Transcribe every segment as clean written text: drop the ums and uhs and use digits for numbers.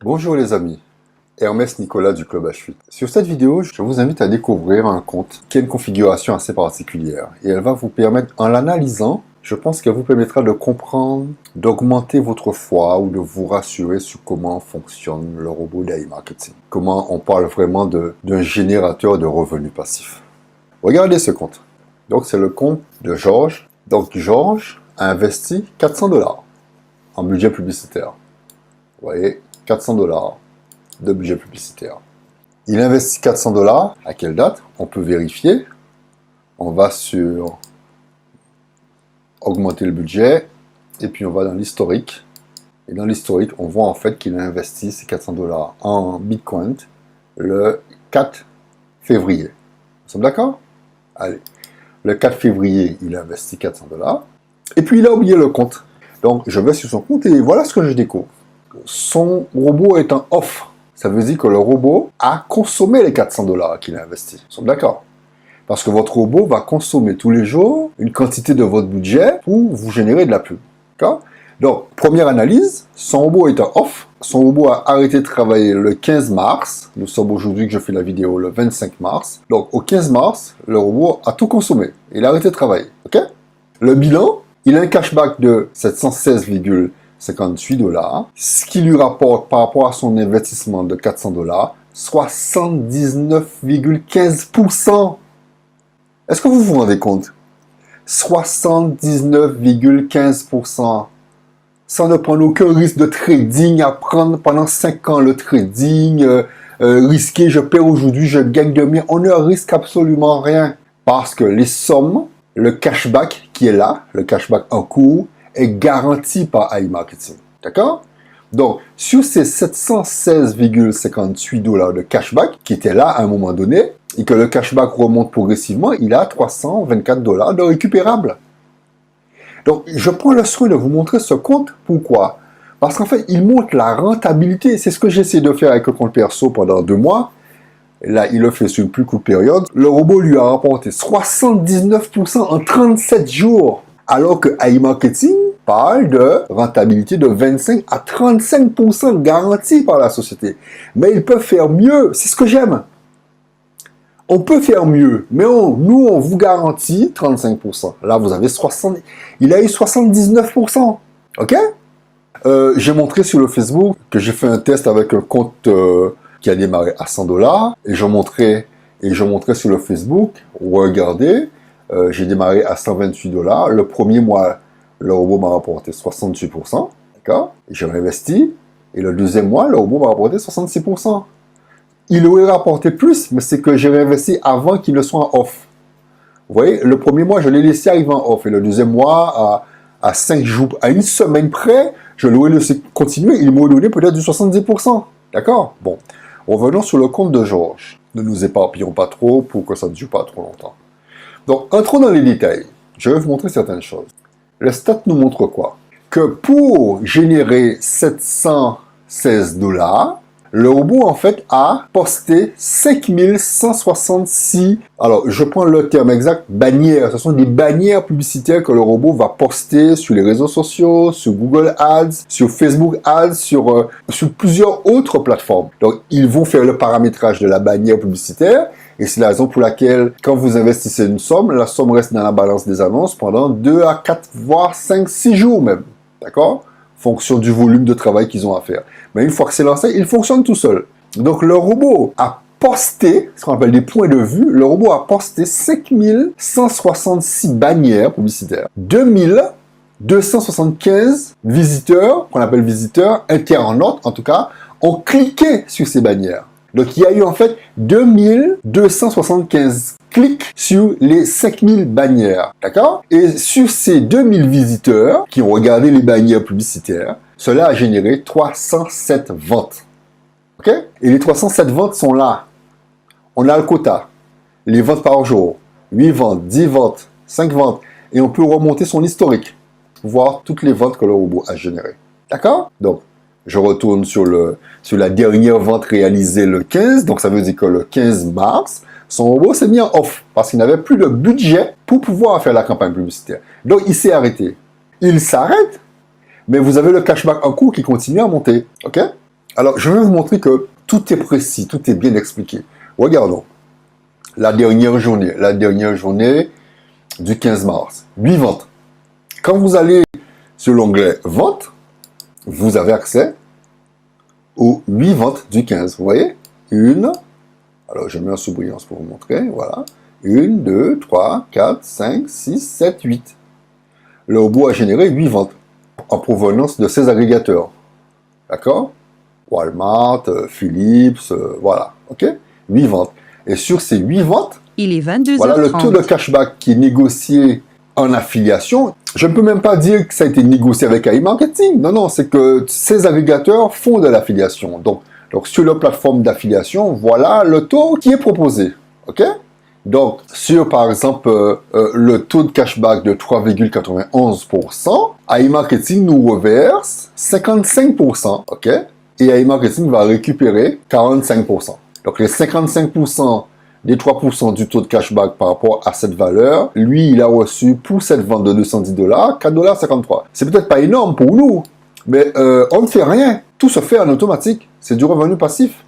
Bonjour les amis, Hermès Nicolas du Club H8. Sur cette vidéo, je vous invite à découvrir un compte qui a une configuration assez particulière et elle va vous permettre, en l'analysant, je pense qu'elle vous permettra de comprendre, d'augmenter votre foi ou de vous rassurer sur comment fonctionne le robot d'AI Marketing. Comment on parle vraiment d'un générateur de revenus passifs. Regardez ce compte. Donc c'est le compte de Georges. Donc Georges a investi 400 $ en budget publicitaire. Vous voyez, 400 $ de budget publicitaire. Il investit 400 $. À quelle date? On peut vérifier. On va sur augmenter le budget et puis on va dans l'historique. Et dans l'historique, on voit en fait qu'il a investi ces 400 $ en Bitcoin le 4 février. Nous sommes d'accord? Allez. Le 4 février, il a investi 400 $ et puis il a oublié le compte. Donc je vais sur son compte et voilà ce que je découvre. Son robot est en off. Ça veut dire que le robot a consommé les 400 $ qu'il a investis. Nous sommes d'accord? Parce que votre robot va consommer tous les jours une quantité de votre budget pour vous générer de la pub. D'accord? Donc, première analyse, son robot est en off. Son robot a arrêté de travailler le 15 mars. Nous sommes aujourd'hui que je fais la vidéo le 25 mars. Donc, au 15 mars, le robot a tout consommé. Il a arrêté de travailler. OK? Le bilan, il a un cashback de 716,58 $, ce qui lui rapporte par rapport à son investissement de 400 $, 79,15%. Est-ce que vous vous rendez compte? 79,15%. Sans ne prendre aucun risque de trading, à prendre pendant 5 ans le trading, risquer, je perds aujourd'hui, je gagne demain. On ne risque absolument rien. Parce que les sommes, le cashback qui est là, le cashback en cours, est garanti par AI Marketing. D'accord? Donc, sur ces 716,58 $ de cashback qui étaient là à un moment donné, et que le cashback remonte progressivement, il a 324 $ de récupérable. Donc, je prends le soin de vous montrer ce compte. Pourquoi? Parce qu'en fait, il montre la rentabilité. C'est ce que j'essaie de faire avec le compte perso pendant 2 mois. Là, il le fait sur une plus courte période. Le robot lui a rapporté 79% en 37 jours. Alors que AI Marketing parle de rentabilité de 25 à 35% garantie par la société. Mais ils peuvent faire mieux. C'est ce que j'aime. On peut faire mieux, mais nous, on vous garantit 35%. Là, vous avez 60%. Il a eu 79%. OK? J'ai montré sur le Facebook que j'ai fait un test avec un compte qui a démarré à 100 $. Et je montrais sur le Facebook, regardez, j'ai démarré à 128 $. Le premier mois, le robot m'a rapporté 68%. D'accord? J'ai réinvesti. Et le deuxième mois, le robot m'a rapporté 66%. Il aurait rapporté plus, mais c'est que j'ai réinvesti avant qu'il ne soit en off. Vous voyez, le premier mois, je l'ai laissé arriver en off. Et le deuxième mois, à 5 jours, à une semaine près, je l'aurais laissé continuer. Il m'aurait donné peut-être du 70%. D'accord? Bon, revenons sur le compte de Georges. Ne nous éparpillons pas trop pour que ça ne dure pas trop longtemps. Donc, entrons dans les détails. Je vais vous montrer certaines choses. Le stat nous montre quoi? Que pour générer 716 $, le robot, en fait, a posté 5166, alors je prends le terme exact, bannières. Ce sont des bannières publicitaires que le robot va poster sur les réseaux sociaux, sur Google Ads, sur Facebook Ads, sur plusieurs autres plateformes. Donc, ils vont faire le paramétrage de la bannière publicitaire. Et c'est la raison pour laquelle, quand vous investissez une somme, la somme reste dans la balance des annonces pendant 2 à 4, voire 5, 6 jours même. D'accord? Fonction du volume de travail qu'ils ont à faire. Mais une fois que c'est lancé, il fonctionne tout seul. Donc le robot a posté, ce qu'on appelle des points de vue, le robot a posté 5166 bannières publicitaires. 2275 visiteurs, qu'on appelle visiteurs, internautes en tout cas, ont cliqué sur ces bannières. Donc il y a eu en fait 2275 clics sur les 5000 bannières, d'accord? Et sur ces 2000 visiteurs qui ont regardé les bannières publicitaires, cela a généré 307 ventes, ok? Et les 307 ventes sont là. On a le quota, les ventes par jour, 8 ventes, 10 ventes, 5 ventes, et on peut remonter son historique, voir toutes les ventes que le robot a générées, d'accord? Donc, je retourne sur la dernière vente réalisée le 15, donc ça veut dire que le 15 mars, son robot s'est mis en off parce qu'il n'avait plus de budget pour pouvoir faire la campagne publicitaire. Donc, il s'est arrêté. Il s'arrête, mais vous avez le cashback en cours qui continue à monter. OK? Alors, je vais vous montrer que tout est précis, tout est bien expliqué. Regardons. La dernière journée du 15 mars. 8 ventes. Quand vous allez sur l'onglet Ventes, vous avez accès aux 8 ventes du 15. Vous voyez? Une. Alors, je mets en sous-brillance pour vous montrer. Voilà. 1, 2, 3, 4, 5, 6, 7, 8. Le robot a généré 8 ventes en provenance de ces agrégateurs. D'accord? Walmart, Philips, voilà. OK? 8 ventes. Et sur ces 8 ventes, il est 22h30. Voilà le taux de cashback qui est négocié en affiliation. Je ne peux même pas dire que ça a été négocié avec AI Marketing. Non, c'est que ces agrégateurs font de l'affiliation. Donc, sur leur plateforme d'affiliation, voilà le taux qui est proposé. OK? Donc, sur, par exemple, le taux de cashback de 3,91%, AI Marketing nous reverse 55%. OK? Et AI Marketing va récupérer 45%. Donc, les 55% des 3% du taux de cashback par rapport à cette valeur, lui, il a reçu pour cette vente de $210, $4,53. C'est peut-être pas énorme pour nous, mais on ne fait rien. Tout se fait en automatique. C'est du revenu passif.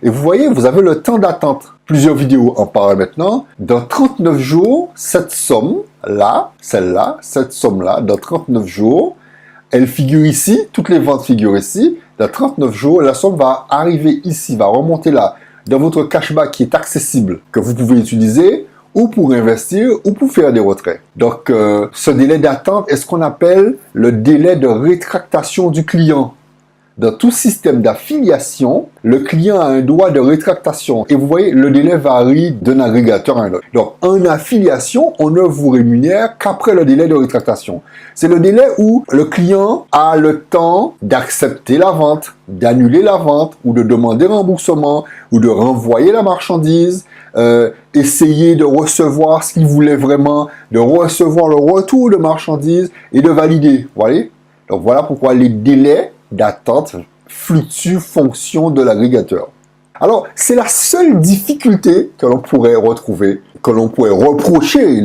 Et vous voyez, vous avez le temps d'attente. Plusieurs vidéos en parlent maintenant. Dans 39 jours, cette somme-là, cette somme-là, dans 39 jours, elle figure ici, toutes les ventes figurent ici. Dans 39 jours, la somme va arriver ici, va remonter là, dans votre cashback qui est accessible, que vous pouvez utiliser ou pour investir ou pour faire des retraits. Donc, ce délai d'attente est ce qu'on appelle le délai de rétractation du client. Dans tout système d'affiliation, le client a un droit de rétractation. Et vous voyez, le délai varie d'un agrégateur à un autre. Donc, en affiliation, on ne vous rémunère qu'après le délai de rétractation. C'est le délai où le client a le temps d'accepter la vente, d'annuler la vente, ou de demander remboursement, ou de renvoyer la marchandise, essayer de recevoir ce qu'il voulait vraiment, de recevoir le retour de marchandise et de valider. Vous voyez? Donc, voilà pourquoi les délais d'attente fluctue fonction de l'agrégateur. Alors, c'est la seule difficulté que l'on pourrait retrouver, que l'on pourrait reprocher,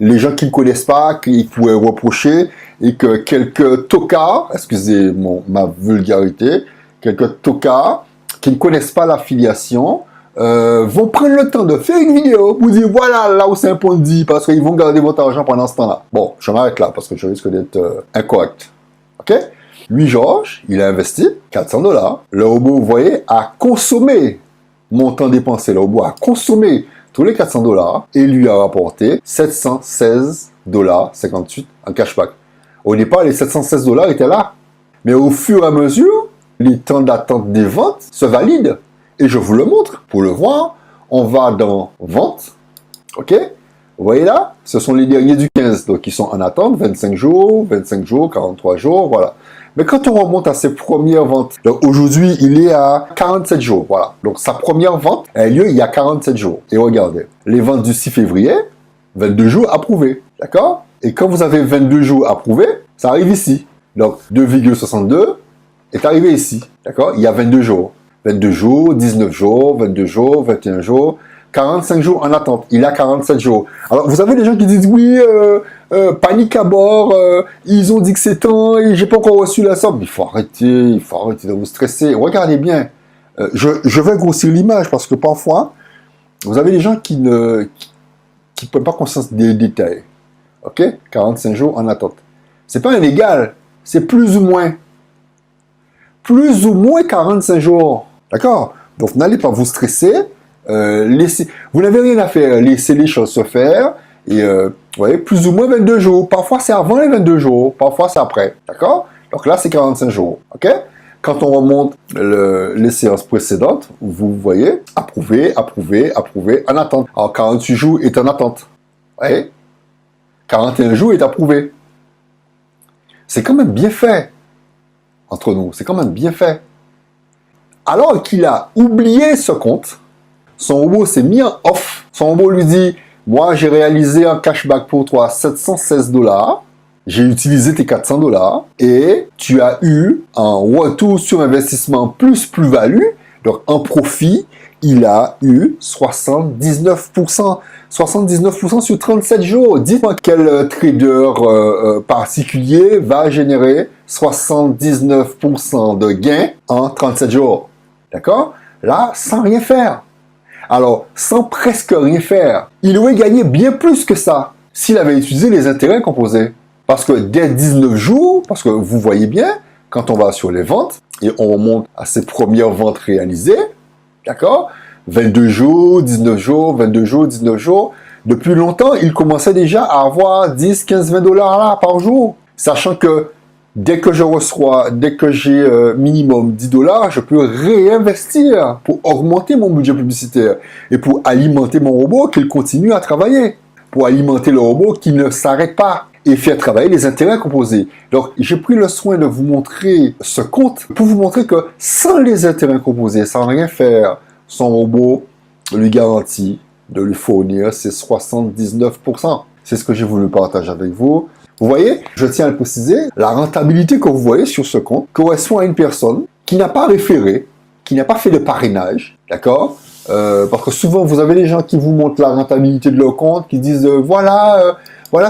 les gens qui ne connaissent pas, qui pourraient reprocher, et que quelques tocards, excusez ma vulgarité, quelques tocards qui ne connaissent pas l'affiliation, vont prendre le temps de faire une vidéo pour dire voilà là où c'est un ponzi, parce qu'ils vont garder votre argent pendant ce temps-là. Bon, je m'arrête là, parce que je risque d'être incorrect. OK? Lui, Georges, il a investi $400. Le robot, vous voyez, a consommé montant dépensé. Le robot a consommé tous les $400 et lui a rapporté $716,58 en cashback. Au départ, les $716 étaient là. Mais au fur et à mesure, les temps d'attente des ventes se valident. Et je vous le montre. Pour le voir, on va dans Vente. OK? Vous voyez là, ce sont les derniers du 15. Donc, ils sont en attente, 25 jours, 43 jours, voilà. Mais quand on remonte à ses premières ventes, donc aujourd'hui, il est à 47 jours, voilà. Donc, sa première vente a eu lieu il y a 47 jours. Et regardez, les ventes du 6 février, 22 jours approuvés, d'accord? Et quand vous avez 22 jours approuvés, ça arrive ici. Donc, 2,62 est arrivé ici, d'accord? Il y a 22 jours. 22 jours, 19 jours, 22 jours, 21 jours, 45 jours en attente. Il a 47 jours. Alors, vous avez des gens qui disent, oui, panique à bord, ils ont dit que c'est temps et j'ai pas encore reçu la somme. Il faut arrêter de vous stresser. Regardez bien. Je vais grossir l'image parce que parfois, vous avez des gens qui ne prennent pas conscience des détails. OK? 45 jours en attente. C'est pas un égal. C'est plus ou moins. Plus ou moins 45 jours. D'accord? Donc, n'allez pas vous stresser. Vous n'avez rien à faire, laissez les choses se faire et vous voyez, plus ou moins 22 jours. Parfois c'est avant les 22 jours, parfois c'est après, d'accord? Donc là c'est 45 jours, ok? Quand on remonte les séances précédentes, vous voyez, approuvé, en attente. Alors 48 jours est en attente, vous voyez? 41 jours est approuvé. C'est quand même bien fait, entre nous, c'est quand même bien fait. Alors qu'il a oublié ce compte, son robot s'est mis en off. Son robot lui dit, moi j'ai réalisé un cashback pour toi $716, j'ai utilisé tes $400 et tu as eu un retour sur investissement plus-value Donc, en profit, il a eu 79%. 79% sur 37 jours. Dites-moi quel trader particulier va générer 79% de gains en 37 jours. D'accord? Là, sans rien faire. Alors, sans presque rien faire. Il aurait gagné bien plus que ça s'il avait utilisé les intérêts composés. Parce que dès 19 jours, parce que vous voyez bien, quand on va sur les ventes, et on remonte à ses premières ventes réalisées, d'accord? 22 jours, 19 jours, 22 jours, 19 jours. Depuis longtemps, il commençait déjà à avoir 10, 15, 20 dollars là par jour. Sachant que dès que j'ai minimum 10 dollars, je peux réinvestir pour augmenter mon budget publicitaire et pour alimenter mon robot qu'il continue à travailler. Pour alimenter le robot qui ne s'arrête pas et faire travailler les intérêts composés. Donc, j'ai pris le soin de vous montrer ce compte pour vous montrer que sans les intérêts composés, sans rien faire, son robot lui garantit de lui fournir ses 79%. C'est ce que j'ai voulu partager avec vous. Vous voyez, je tiens à le préciser, la rentabilité que vous voyez sur ce compte correspond à une personne qui n'a pas référé, qui n'a pas fait de parrainage, d'accord? Parce que souvent, vous avez des gens qui vous montrent la rentabilité de leur compte, qui disent voilà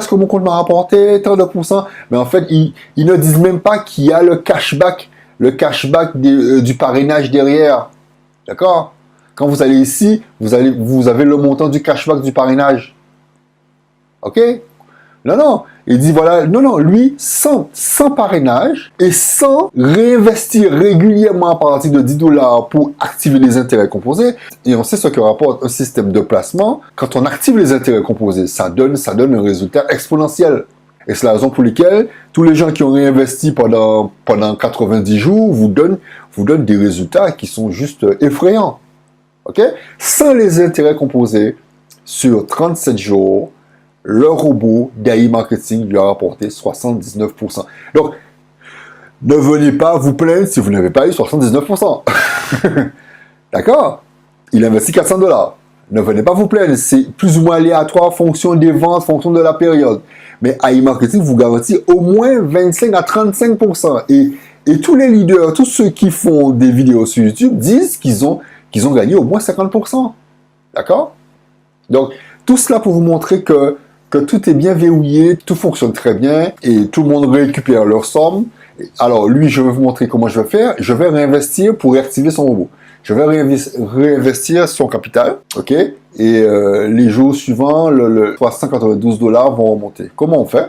ce que mon compte m'a rapporté, tant de pourcents. Mais en fait, ils ne disent même pas qu'il y a le cashback du parrainage derrière. D'accord? Quand vous allez ici, vous avez le montant du cashback du parrainage. Ok? Non. Il dit voilà, non, lui, sans parrainage et sans réinvestir régulièrement à partir de 10 dollars pour activer les intérêts composés, et on sait ce que rapporte un système de placement, quand on active les intérêts composés, ça donne un résultat exponentiel. Et c'est la raison pour laquelle tous les gens qui ont réinvesti pendant 90 jours vous donnent des résultats qui sont juste effrayants. Ok? Sans les intérêts composés, sur 37 jours, le robot d'AI Marketing lui a rapporté 79%. Donc, ne venez pas vous plaindre si vous n'avez pas eu 79%. D'accord? Il investit 400 dollars. Ne venez pas vous plaindre. C'est plus ou moins aléatoire en fonction des ventes, en fonction de la période. Mais AI Marketing vous garantit au moins 25 à 35%. Et tous les leaders, tous ceux qui font des vidéos sur YouTube disent qu'ils ont gagné au moins 50%. D'accord? Donc, tout cela pour vous montrer que tout est bien verrouillé, tout fonctionne très bien et tout le monde récupère leur somme. Alors, lui, je vais vous montrer comment je vais faire. Je vais réinvestir pour réactiver son robot. Je vais réinvestir son capital, ok? Et les jours suivants, 392 dollars vont remonter. Comment on fait?